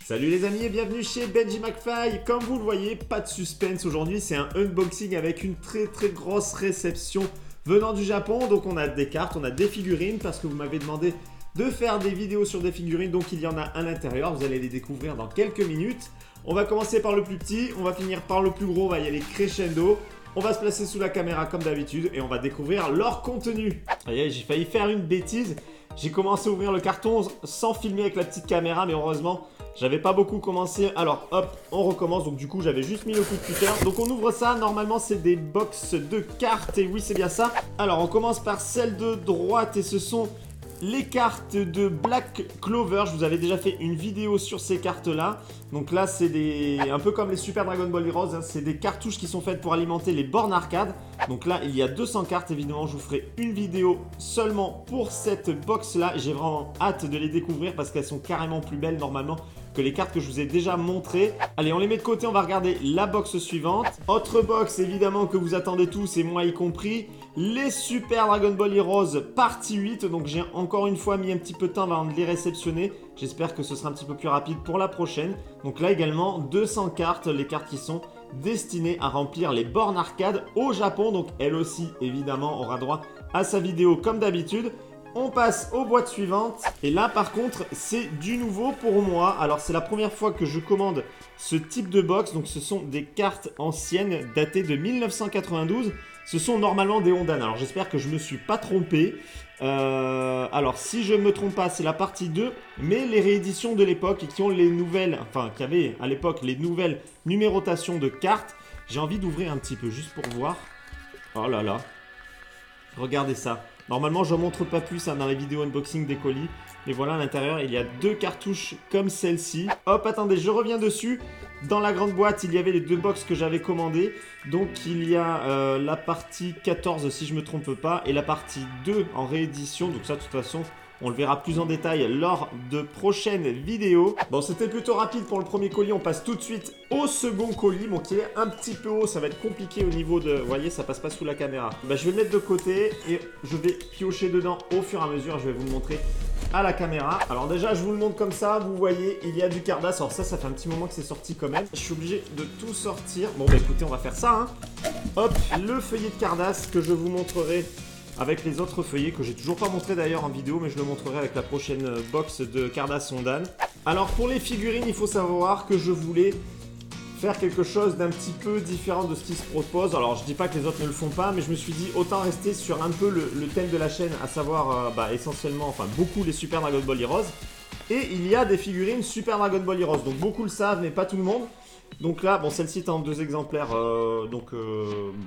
Salut les amis et bienvenue chez Benji McFly. Comme vous le voyez, pas de suspense aujourd'hui, c'est un unboxing avec une très grosse réception venant du Japon. Donc on a des cartes, on a des figurines parce que vous m'avez demandé de faire des vidéos sur des figurines. Donc il y en a à l'intérieur, vous allez les découvrir dans quelques minutes. On va commencer par le plus petit, on va finir par le plus gros, on va y aller crescendo. On va se placer sous la caméra comme d'habitude et on va découvrir leur contenu. J'ai failli faire une bêtise. J'ai commencé à ouvrir le carton sans filmer avec la petite caméra, mais heureusement, j'avais pas beaucoup commencé. Alors hop, on recommence. Donc du coup, j'avais juste mis le coup de cutter. Donc on ouvre ça. Normalement, c'est des box de cartes. Et oui, c'est bien ça. Alors on commence par celle de droite et ce sont les cartes de Black Clover. Je vous avais déjà fait une vidéo sur ces cartes-là. Donc là, c'est un peu comme les Super Dragon Ball Heroes, hein. C'est des cartouches qui sont faites pour alimenter les bornes arcade. Donc là, il y a 200 cartes. Évidemment, je vous ferai une vidéo seulement pour cette box-là. J'ai vraiment hâte de les découvrir parce qu'elles sont carrément plus belles normalement que les cartes que je vous ai déjà montrées. Allez, on les met de côté. On va regarder la box suivante. Autre box, évidemment, que vous attendez tous et moi y compris. Les Super Dragon Ball Heroes partie 8. Donc j'ai encore une fois mis un petit peu de temps avant de les réceptionner. J'espère que ce sera un petit peu plus rapide pour la prochaine. Donc là également 200 cartes, les cartes qui sont destinées à remplir les bornes arcade au Japon. Donc elle aussi évidemment aura droit à sa vidéo comme d'habitude. On passe aux boîtes suivantes. Et là par contre c'est du nouveau pour moi. Alors c'est la première fois que je commande ce type de box. Donc ce sont des cartes anciennes datées de 1992. Ce sont normalement des Ondan. Alors j'espère que je ne me suis pas trompé. Alors si je ne me trompe pas, c'est la partie 2. Mais les rééditions de l'époque et qui ont les nouvelles, enfin qui avaient à l'époque les nouvelles numérotations de cartes. J'ai envie d'ouvrir un petit peu juste pour voir. Oh là là. Regardez ça. Normalement je ne montre pas plus hein, dans les vidéos unboxing des colis. Mais voilà, à l'intérieur il y a deux cartouches comme celle-ci. Hop, attendez, je reviens dessus. Dans la grande boîte, il y avait les deux box que j'avais commandées. Donc il y a la partie 14 si je ne me trompe pas et la partie 2 en réédition. Donc ça de toute façon, on le verra plus en détail lors de prochaines vidéos. Bon, c'était plutôt rapide pour le premier colis. On passe tout de suite au second colis. Bon, qui est un petit peu haut. Ça va être compliqué au niveau de... Vous voyez, ça passe pas sous la caméra. Bah, je vais le mettre de côté et je vais piocher dedans au fur et à mesure. Je vais vous le montrer à la caméra. Alors déjà, je vous le montre comme ça. Vous voyez, il y a du Cardass. Alors ça fait un petit moment que c'est sorti quand même. Je suis obligé de tout sortir. Bon, bah écoutez, on va faire ça. Hein. Hop, le feuillet de Cardass que je vous montrerai avec les autres feuillets que j'ai toujours pas montré d'ailleurs en vidéo, mais je le montrerai avec la prochaine box de Cardass Ondan. Alors pour les figurines, il faut savoir que je voulais faire quelque chose d'un petit peu différent de ce qui se propose. Alors je dis pas que les autres ne le font pas, mais je me suis dit autant rester sur un peu le thème de la chaîne, à savoir essentiellement, enfin beaucoup les Super Dragon Ball Heroes. Et il y a des figurines Super Dragon Ball Heroes, donc beaucoup le savent, mais pas tout le monde. Donc là, bon, celle-ci est en 2 exemplaires,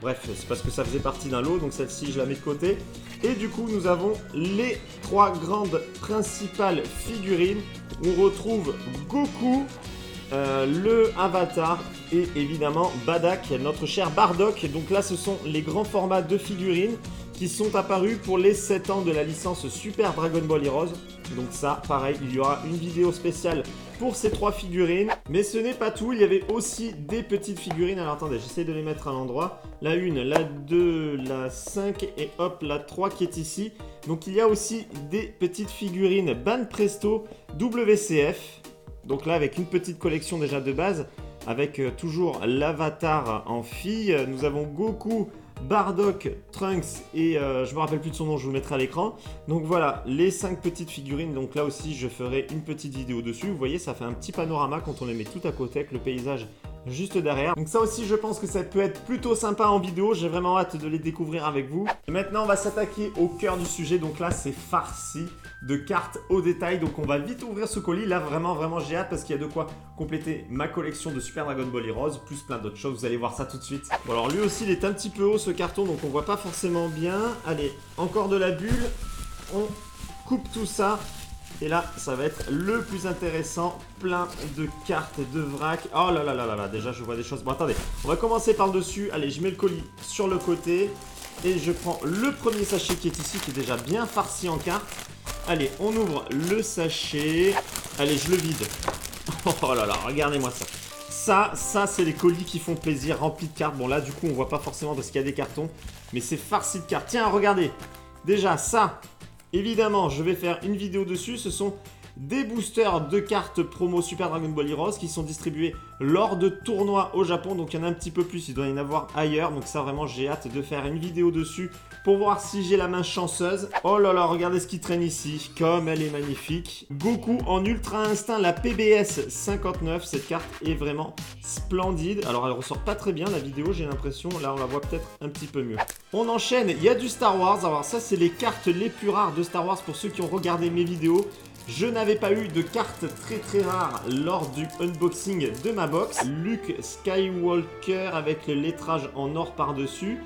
bref, c'est parce que ça faisait partie d'un lot, donc celle-ci, je la mets de côté. Et du coup, nous avons les 3 grandes principales figurines. On retrouve Goku, le Avatar et évidemment Bardock, notre cher Bardock. Donc là, ce sont les grands formats de figurines qui sont apparus pour les 7 ans de la licence Super Dragon Ball Heroes. Donc ça, pareil, il y aura une vidéo spéciale pour ces 3 figurines. Mais ce n'est pas tout, il y avait aussi des petites figurines. Alors attendez, j'essaie de les mettre à l'endroit. La 1, la 2, la 5 et hop, la 3 qui est ici. Donc il y a aussi des petites figurines Banpresto WCF. Donc là, avec une petite collection déjà de base, avec toujours l'avatar en fille. Nous avons Goku, Bardock, Trunks et je me rappelle plus de son nom, je vous le mettrai à l'écran. Donc voilà, les 5 petites figurines. Donc là aussi, je ferai une petite vidéo dessus. Vous voyez, ça fait un petit panorama quand on les met tout à côté avec le paysage juste derrière. Donc ça aussi, je pense que ça peut être plutôt sympa en vidéo. J'ai vraiment hâte de les découvrir avec vous. Et maintenant, on va s'attaquer au cœur du sujet. Donc là, c'est farci de cartes au détail. Donc on va vite ouvrir ce colis. Là, vraiment, j'ai hâte parce qu'il y a de quoi compléter ma collection de Super Dragon Ball Heroes, plus plein d'autres choses. Vous allez voir ça tout de suite. Bon, alors lui aussi, il est un petit peu haut ce carton, donc on voit pas forcément bien. Allez, encore de la bulle. On coupe tout ça. Et là, ça va être le plus intéressant. Plein de cartes de vrac. Oh là là là là là, déjà je vois des choses. Bon, attendez, on va commencer par le dessus. Allez, je mets le colis sur le côté. Et je prends le premier sachet qui est ici, qui est déjà bien farci en cartes. Allez, on ouvre le sachet. Allez, je le vide. Oh là là, regardez-moi ça. Ça c'est les colis qui font plaisir, remplis de cartes. Bon là, du coup, on voit pas forcément parce qu'il y a des cartons. Mais c'est farci de cartes. Tiens, regardez. Déjà, ça, évidemment, je vais faire une vidéo dessus. Ce sont des boosters de cartes promo Super Dragon Ball Heroes qui sont distribués lors de tournois au Japon. Donc il y en a un petit peu plus, il doit y en avoir ailleurs. Donc ça vraiment j'ai hâte de faire une vidéo dessus pour voir si j'ai la main chanceuse. Oh là là, regardez ce qui traîne ici, comme elle est magnifique. Goku en Ultra Instinct, la PBS 59, cette carte est vraiment splendide. Alors elle ressort pas très bien la vidéo, j'ai l'impression, là on la voit peut-être un petit peu mieux. On enchaîne, il y a du Star Wars, alors ça c'est les cartes les plus rares de Star Wars pour ceux qui ont regardé mes vidéos. Je n'avais pas eu de cartes très rares lors du unboxing de ma box. Luke Skywalker avec le lettrage en or par-dessus.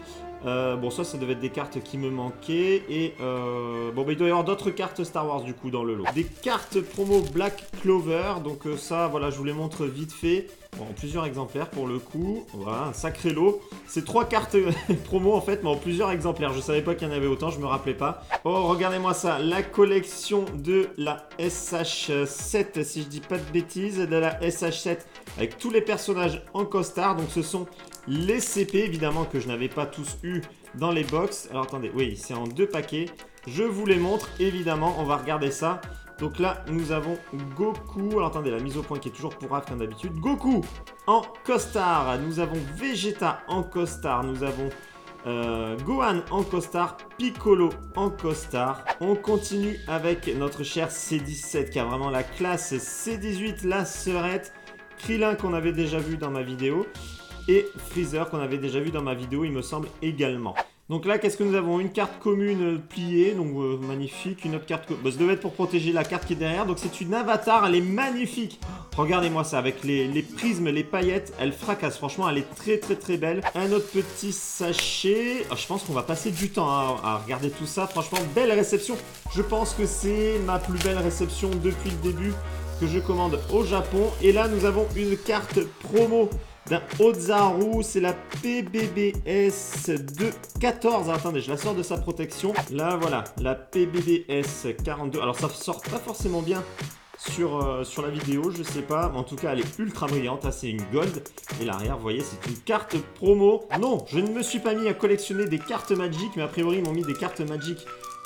Bon, ça devait être des cartes qui me manquaient. Et bon, bah, il doit y avoir d'autres cartes Star Wars du coup dans le lot. Des cartes promo Black Clover. Donc ça, voilà, je vous les montre vite fait. Bon, en plusieurs exemplaires pour le coup. Voilà, un sacré lot. C'est 3 cartes promo en fait, mais en plusieurs exemplaires. Je savais pas qu'il y en avait autant, je me rappelais pas. Oh, regardez-moi ça. La collection de la SH7, si je dis pas de bêtises, de la SH7 avec tous les personnages en costard. Donc ce sont les CP évidemment que je n'avais pas tous eu dans les box. Alors attendez, oui, c'est en 2 paquets. Je vous les montre évidemment, on va regarder ça. Donc là, nous avons Goku. Alors attendez, la mise au point qui est toujours pour Raph comme d'habitude. Goku en costard. Nous avons Vegeta en costard. Nous avons Gohan en costard. Piccolo en costard. On continue avec notre cher C17 qui a vraiment la classe. C18, la sœurette. Krillin qu'on avait déjà vu dans ma vidéo. Et Freezer qu'on avait déjà vu dans ma vidéo, il me semble également. Donc là, qu'est-ce que nous avons? Une carte commune pliée, donc magnifique. Une autre carte, bah, ça devait être pour protéger la carte qui est derrière. Donc c'est une avatar, elle est magnifique. Regardez-moi ça, avec les prismes, les paillettes, elle fracasse. Franchement, elle est très belle. Un autre petit sachet. Oh, je pense qu'on va passer du temps à regarder tout ça. Franchement, belle réception. Je pense que c'est ma plus belle réception depuis le début que je commande au Japon. Et là, nous avons une carte promo d'un Ozaru, c'est la PBBS de 14. Attendez, je la sors de sa protection. Là, voilà, la PBBS 42. Alors, ça sort pas forcément bien sur la vidéo, je sais pas. En tout cas, elle est ultra brillante. C'est une gold. Et l'arrière, vous voyez, c'est une carte promo. Non, je ne me suis pas mis à collectionner des cartes Magic, mais a priori, ils m'ont mis des cartes Magic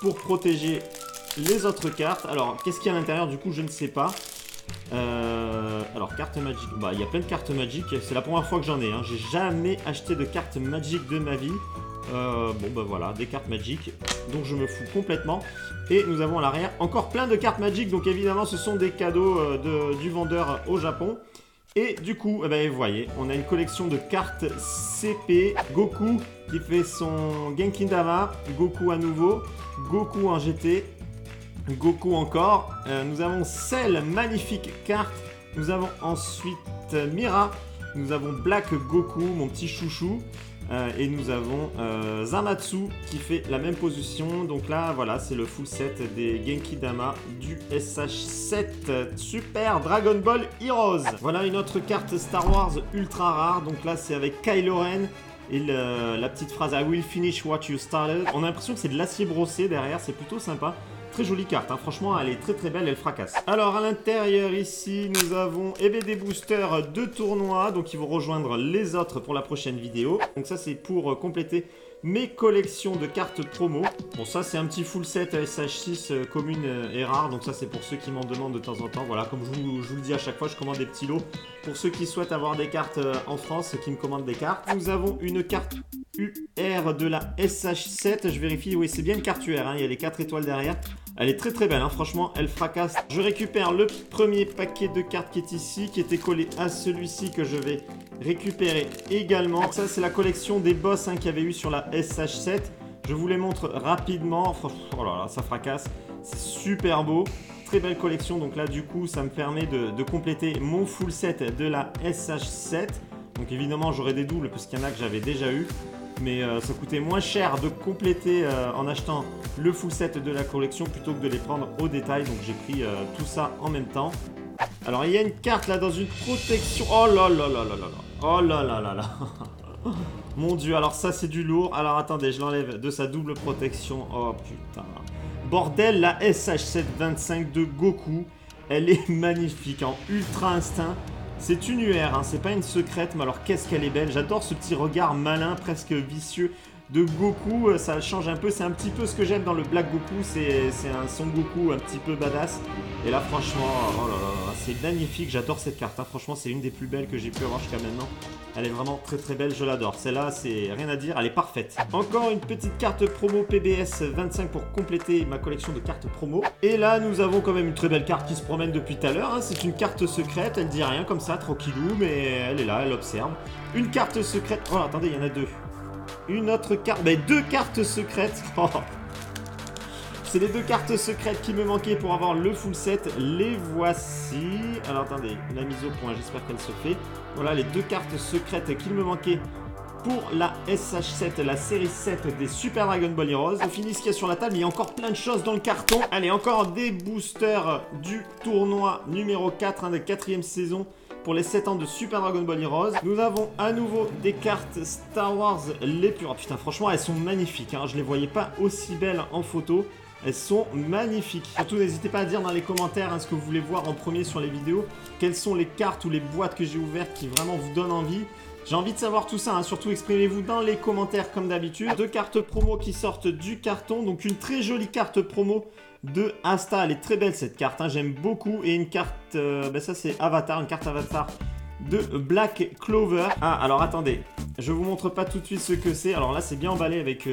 pour protéger les autres cartes. Alors, qu'est-ce qu'il y a à l'intérieur? Du coup, je ne sais pas. Alors carte Magic, bah il y a plein de cartes Magic, c'est la première fois que j'en ai, hein. J'ai jamais acheté de cartes Magic de ma vie. Bon bah voilà, des cartes Magic, donc je me fous complètement. Et nous avons à l'arrière encore plein de cartes Magic, donc évidemment ce sont des cadeaux du vendeur au Japon. Et du coup, eh ben, vous voyez, on a une collection de cartes CP. Goku qui fait son Genkidama, Goku à nouveau, Goku en GT, Goku encore. Nous avons Cell, magnifique carte. Nous avons ensuite Mira. Nous avons Black Goku, mon petit chouchou. Et nous avons Zamatsu qui fait la même position. Donc là, voilà, c'est le full set des Genkidama du SH7 Super Dragon Ball Heroes. Voilà une autre carte Star Wars ultra rare. Donc là, c'est avec Kylo Ren. Et la petite phrase I will finish what you started. On a l'impression que c'est de l'acier brossé derrière. C'est plutôt sympa. Très jolie carte, hein. Franchement elle est très belle, elle fracasse. Alors à l'intérieur ici nous avons des boosters de tournoi, donc ils vont rejoindre les autres pour la prochaine vidéo. Donc ça c'est pour compléter mes collections de cartes promo. Bon ça c'est un petit full set SH6 commune et rare, donc ça c'est pour ceux qui m'en demandent de temps en temps. Voilà, comme je vous le dis à chaque fois, je commande des petits lots pour ceux qui souhaitent avoir des cartes en France, qui me commandent des cartes. Nous avons une carte UR de la SH7, je vérifie, oui c'est bien une carte UR, hein. Il y a les 4 étoiles derrière. Elle est très belle, hein. Franchement elle fracasse. Je récupère le premier paquet de cartes qui est ici, qui était collé à celui-ci que je vais récupérer également. Ça c'est la collection des boss, hein, qu'il y avait eu sur la SH7. Je vous les montre rapidement. Oh là là, ça fracasse. C'est super beau. Très belle collection. Donc là du coup ça me permet de compléter mon full set de la SH7. Donc évidemment j'aurai des doubles parce qu'il y en a que j'avais déjà eu. Mais ça coûtait moins cher de compléter en achetant le full set de la collection plutôt que de les prendre au détail. Donc j'ai pris tout ça en même temps. Alors il y a une carte là dans une protection. Oh là là là là là là. Oh là là là là. Mon dieu, alors ça c'est du lourd. Alors attendez, je l'enlève de sa double protection. Oh putain. Bordel, la SH725 de Goku. Elle est magnifique en Ultra Instinct. C'est une UR, hein, c'est pas une secrète, mais alors qu'est-ce qu'elle est belle. J'adore ce petit regard malin, presque vicieux de Goku, ça change un peu, c'est un petit peu ce que j'aime dans le Black Goku, c'est un Son Goku un petit peu badass. Et là franchement, oh là là, c'est magnifique, j'adore cette carte, hein. Franchement c'est une des plus belles que j'ai pu avoir jusqu'à maintenant. Elle est vraiment très très belle, je l'adore. Celle-là, c'est rien à dire, elle est parfaite. Encore une petite carte promo PBS 25 pour compléter ma collection de cartes promo. Et là, nous avons quand même une très belle carte qui se promène depuis tout à l'heure, hein. C'est une carte secrète, elle dit rien comme ça, tranquillou, mais elle est là, elle observe. Une carte secrète, oh attendez, il y en a deux. Une autre carte, ben deux cartes secrètes. Oh. C'est les deux cartes secrètes qui me manquaient pour avoir le full set. Les voici. Alors attendez, la mise au point, j'espère qu'elle se fait. Voilà les deux cartes secrètes qu'il me manquaient pour la SH7, la série 7 des Super Dragon Ball Heroes. On finit ce qu'il y a sur la table, mais il y a encore plein de choses dans le carton. Allez, encore des boosters du tournoi numéro 4, hein, de 4e saison. Pour les 7 ans de Super Dragon Ball Heroes. Nous avons à nouveau des cartes Star Wars les plus... Oh, putain, franchement, elles sont magnifiques, hein. Je les voyais pas aussi belles en photo. Elles sont magnifiques. Surtout, n'hésitez pas à dire dans les commentaires, hein, ce que vous voulez voir en premier sur les vidéos. Quelles sont les cartes ou les boîtes que j'ai ouvertes qui vraiment vous donnent envie. J'ai envie de savoir tout ça, hein. Surtout exprimez-vous dans les commentaires comme d'habitude. Deux cartes promo qui sortent du carton. Donc une très jolie carte promo de Asta. Elle est très belle cette carte, hein. J'aime beaucoup. Et une carte, ben ça c'est Avatar, une carte Avatar de Black Clover. Ah, alors attendez, je vous montre pas tout de suite ce que c'est. Alors là, c'est bien emballé avec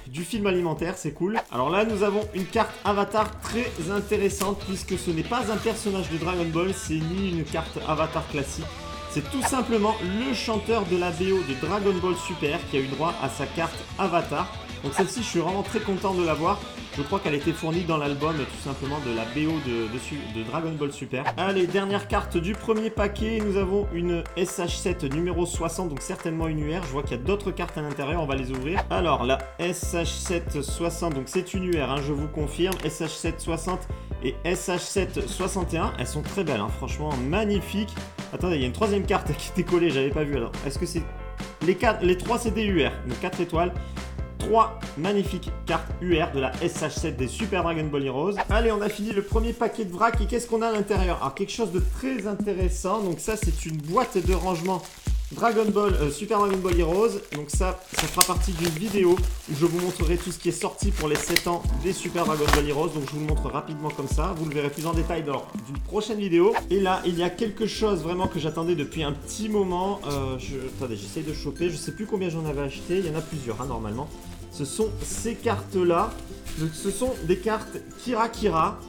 du film alimentaire, c'est cool. Alors là, nous avons une carte Avatar très intéressante puisque ce n'est pas un personnage de Dragon Ball, c'est ni une carte Avatar classique. C'est tout simplement le chanteur de la BO de Dragon Ball Super qui a eu droit à sa carte Avatar. Donc celle-ci, je suis vraiment très content de l'avoir. Je crois qu'elle était fournie dans l'album tout simplement de la BO de Dragon Ball Super. Allez, dernière carte du premier paquet. Nous avons une SH7 numéro 60, donc certainement une UR. Je vois qu'il y a d'autres cartes à l'intérieur, on va les ouvrir. Alors, la SH7 60, donc c'est une UR, hein, je vous confirme. SH7 60 et SH7 61, elles sont très belles, hein, franchement magnifiques. Attendez, il y a une troisième carte qui était collée, j'avais pas vu alors. Est-ce que c'est... Les trois c'est des UR, donc 4 étoiles. 3 magnifiques cartes UR de la SH7 des Super Dragon Ball Heroes. Allez, on a fini le premier paquet de vrac et qu'est-ce qu'on a à l'intérieur? Alors, quelque chose de très intéressant. Donc ça, c'est une boîte de rangement Dragon Ball, Super Dragon Ball Heroes. Donc ça fera partie d'une vidéo où je vous montrerai tout ce qui est sorti pour les 7 ans des Super Dragon Ball Heroes. Donc je vous le montre rapidement comme ça. Vous le verrez plus en détail dans une prochaine vidéo. Et là, il y a quelque chose vraiment que j'attendais depuis un petit moment. Attendez, j'essaie de choper. Je sais plus combien j'en avais acheté. Il y en a plusieurs, hein, normalement. Ce sont ces cartes-là. Ce sont des cartes Kira Kira.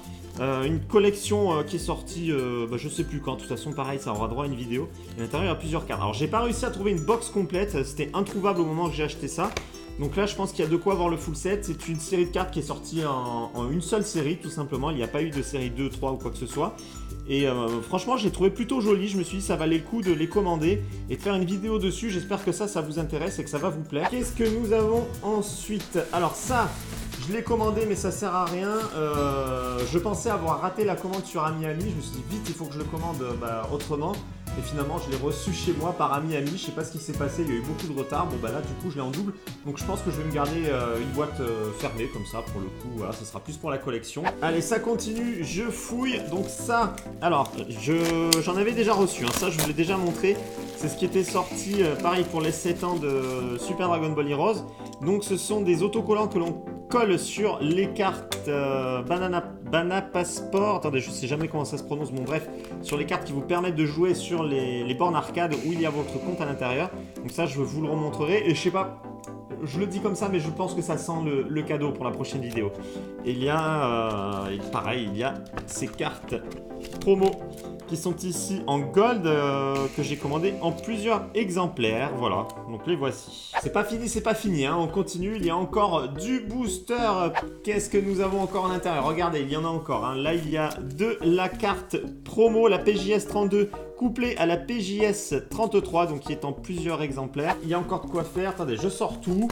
Une collection qui est sortie, je sais plus quand. De toute façon, pareil, ça aura droit à une vidéo. Et à l'intérieur, il y a plusieurs cartes. Alors, j'ai pas réussi à trouver une box complète. C'était introuvable au moment que j'ai acheté ça. Donc là, je pense qu'il y a de quoi avoir le full set. C'est une série de cartes qui est sortie en une seule série, tout simplement. Il n'y a pas eu de série 2, 3 ou quoi que ce soit. Et franchement, je l'ai trouvé plutôt joli. Je me suis dit, ça valait le coup de les commander et de faire une vidéo dessus. J'espère que ça vous intéresse et que ça va vous plaire. Qu'est-ce que nous avons ensuite? Alors ça, je l'ai commandé, mais ça sert à rien. Je pensais avoir raté la commande sur AmiAmi. Je me suis dit, vite, il faut que je le commande autrement. Et finalement, je l'ai reçu chez moi par AmiAmi. Je sais pas ce qui s'est passé, il y a eu beaucoup de retard. Bon, bah là, du coup, je l'ai en double. Donc, je pense que je vais me garder une boîte fermée, comme ça, pour le coup. Voilà, ça sera plus pour la collection. Allez, ça continue. Je fouille. Donc, ça, alors, j'en avais déjà reçu. Hein. Ça, je vous l'ai déjà montré. C'est ce qui était sorti, pareil, pour les 7 ans de Super Dragon Ball Heroes. Donc, ce sont des autocollants que l'on colle sur les cartes Banana Passport. Attendez, je sais jamais comment ça se prononce. Bon, bref, sur les cartes qui vous permettent de jouer sur les bornes arcade où il y a votre compte à l'intérieur. Donc ça, je vous le remontrerai. Et je sais pas, je le dis comme ça, mais je pense que ça sent le cadeau pour la prochaine vidéo. Et il y a, pareil, il y a ces cartes promo qui sont ici en gold que j'ai commandé en plusieurs exemplaires. Voilà, donc les voici. C'est pas fini, hein. On continue. Il y a encore du booster. Qu'est-ce que nous avons encore à l'intérieur? Regardez, il y en a encore, hein. Là, il y a de la carte promo, la PJS 32 couplée à la PJS 33, donc qui est en plusieurs exemplaires. Il y a encore de quoi faire. Attendez, je sors tout.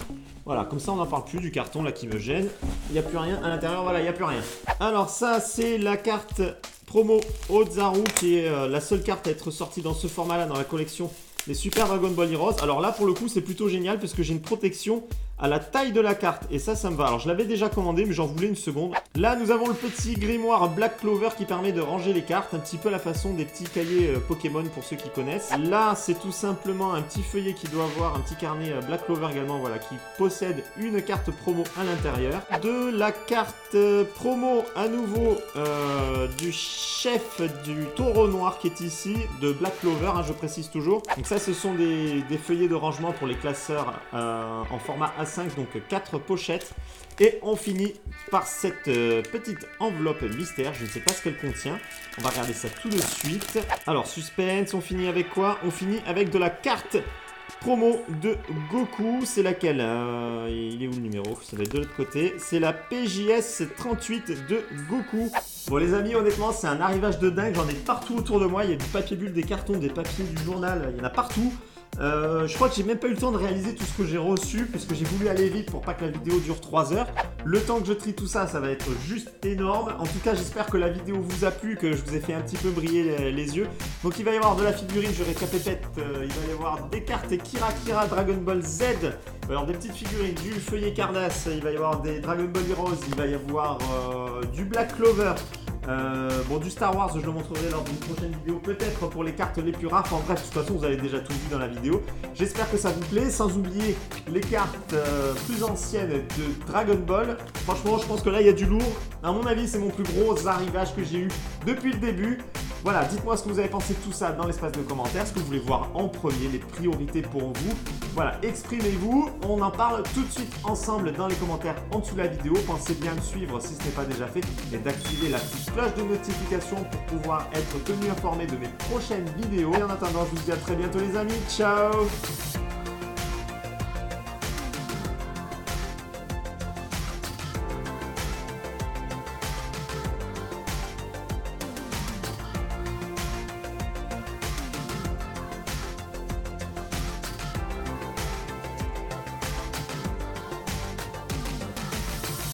Voilà, comme ça on n'en parle plus du carton là qui me gêne. Il n'y a plus rien à l'intérieur, voilà, il n'y a plus rien. Alors ça, c'est la carte promo Ozaru qui est la seule carte à être sortie dans ce format là dans la collection des Super Dragon Ball Heroes. Alors là pour le coup c'est plutôt génial parce que j'ai une protection à la taille de la carte. Et ça me va. Alors, je l'avais déjà commandé, mais j'en voulais une seconde. Là, nous avons le petit grimoire Black Clover qui permet de ranger les cartes. Un petit peu la façon des petits cahiers Pokémon pour ceux qui connaissent. Là, c'est tout simplement un petit feuillet qui doit avoir un petit carnet Black Clover également, voilà, qui possède une carte promo à l'intérieur. De la carte promo à nouveau du chef du taureau noir qui est ici, de Black Clover, hein, je précise toujours. Donc ça, ce sont des feuillets de rangement pour les classeurs en format A5, donc 4 pochettes. Et on finit par cette petite enveloppe mystère, je ne sais pas ce qu'elle contient. On va regarder ça tout de suite. Alors, suspense, on finit avec quoi? On finit avec de la carte promo de Goku. C'est laquelle? Il est où le numéro? Ça va être de l'autre côté. C'est la PJS 38 de Goku. Bon les amis, honnêtement, c'est un arrivage de dingue. J'en ai partout autour de moi. Il y a du papier bulle, des cartons, des papiers du journal. Il y en a partout. Je crois que j'ai même pas eu le temps de réaliser tout ce que j'ai reçu puisque j'ai voulu aller vite pour pas que la vidéo dure 3 heures. Le temps que je trie tout ça, ça va être juste énorme. En tout cas, j'espère que la vidéo vous a plu, que je vous ai fait un petit peu briller les yeux. Donc il va y avoir de la figurine, je récapépète, il va y avoir des cartes Kira Dragon Ball Z. Il va y avoir des petites figurines, du feuillet Cardass, il va y avoir des Dragon Ball Heroes, il va y avoir du Black Clover. Bon, du Star Wars, je le montrerai lors d'une prochaine vidéo, peut-être pour les cartes les plus rares. Enfin bref, de toute façon, vous avez déjà tout vu dans la vidéo. J'espère que ça vous plaît, sans oublier les cartes plus anciennes de Dragon Ball. Franchement, je pense que là, il y a du lourd. À mon avis, c'est mon plus gros arrivage que j'ai eu depuis le début. Voilà, dites-moi ce que vous avez pensé de tout ça dans l'espace de commentaires, ce que vous voulez voir en premier, les priorités pour vous. Voilà, exprimez-vous, on en parle tout de suite ensemble dans les commentaires en dessous de la vidéo. Pensez bien de suivre si ce n'est pas déjà fait et d'activer la petite cloche de notification pour pouvoir être tenu informé de mes prochaines vidéos. Et en attendant, je vous dis à très bientôt les amis, ciao!